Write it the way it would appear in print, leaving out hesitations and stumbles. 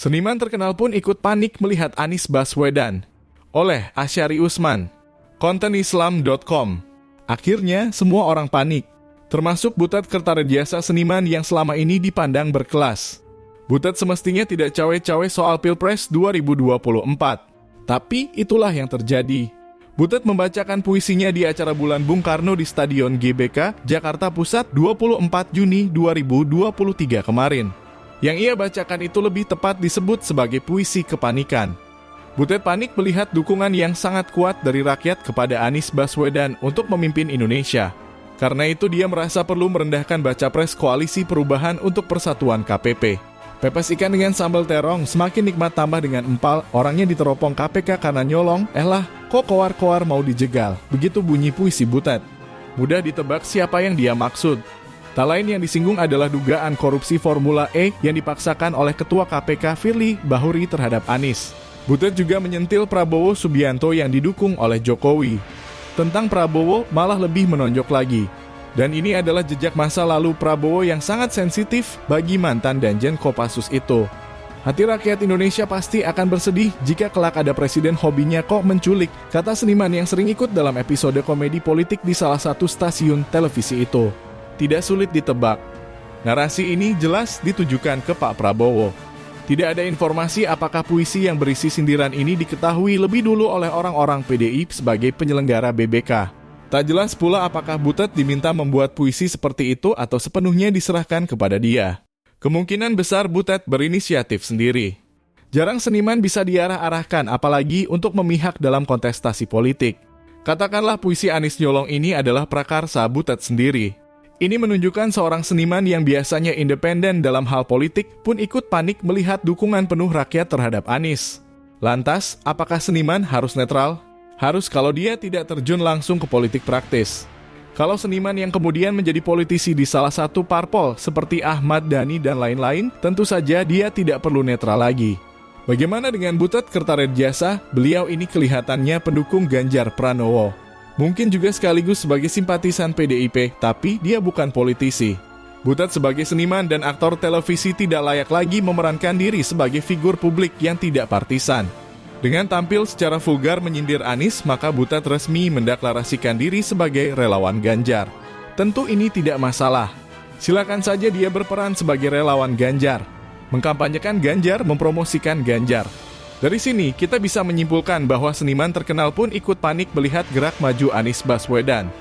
Seniman terkenal pun ikut panik melihat Anies Baswedan. Oleh Asyari Usman, kontenislam.com. Akhirnya semua orang panik, termasuk Butet Kertaredjasa seniman yang selama ini dipandang berkelas. Butet semestinya tidak cawe-cawe soal Pilpres 2024. Tapi itulah yang terjadi. Butet membacakan puisinya di acara Bulan Bung Karno di Stadion GBK, Jakarta Pusat 24 Juni 2023 kemarin. Yang ia bacakan itu lebih tepat disebut sebagai puisi kepanikan. Butet panik melihat dukungan yang sangat kuat dari rakyat kepada Anies Baswedan untuk memimpin Indonesia. Karena itu dia merasa perlu merendahkan baca pres Koalisi Perubahan untuk Persatuan KPP. Pepes ikan dengan sambal terong semakin nikmat tambah dengan empal, orangnya diteropong KPK karena nyolong, kok koar-koar mau dijegal. Begitu bunyi puisi Butet. Mudah ditebak siapa yang dia maksud. Tak lain yang disinggung adalah dugaan korupsi Formula E yang dipaksakan oleh Ketua KPK Firly Bahuri terhadap Anies. Butet juga menyentil Prabowo Subianto yang didukung oleh Jokowi. Tentang Prabowo malah lebih menonjok lagi. Dan ini adalah jejak masa lalu Prabowo yang sangat sensitif bagi mantan Danjen Kopassus itu. Hati rakyat Indonesia pasti akan bersedih jika kelak ada presiden hobinya kok menculik, kata seniman yang sering ikut dalam episode komedi politik di salah satu stasiun televisi itu. Tidak sulit ditebak. Narasi ini jelas ditujukan ke Pak Prabowo. Tidak ada informasi apakah puisi yang berisi sindiran ini diketahui lebih dulu oleh orang-orang PDI sebagai penyelenggara BBK. Tak jelas pula apakah Butet diminta membuat puisi seperti itu atau sepenuhnya diserahkan kepada dia. Kemungkinan besar Butet berinisiatif sendiri. Jarang seniman bisa diarah-arahkan apalagi untuk memihak dalam kontestasi politik. Katakanlah puisi Anies nyolong ini adalah prakarsa Butet sendiri. Ini menunjukkan seorang seniman yang biasanya independen dalam hal politik pun ikut panik melihat dukungan penuh rakyat terhadap Anies. Lantas, apakah seniman harus netral? Harus kalau dia tidak terjun langsung ke politik praktis. Kalau seniman yang kemudian menjadi politisi di salah satu parpol seperti Ahmad Dhani dan lain-lain, tentu saja dia tidak perlu netral lagi. Bagaimana dengan Butet Kertaredjasa? Beliau ini kelihatannya pendukung Ganjar Pranowo. Mungkin juga sekaligus sebagai simpatisan PDIP, tapi dia bukan politisi. Butet sebagai seniman dan aktor televisi tidak layak lagi memerankan diri sebagai figur publik yang tidak partisan. Dengan tampil secara vulgar menyindir Anies, maka Butet resmi mendeklarasikan diri sebagai relawan Ganjar. Tentu ini tidak masalah. Silakan saja dia berperan sebagai relawan Ganjar. Mengkampanyekan Ganjar, mempromosikan Ganjar. Dari sini, kita bisa menyimpulkan bahwa seniman terkenal pun ikut panik melihat gerak maju Anies Baswedan.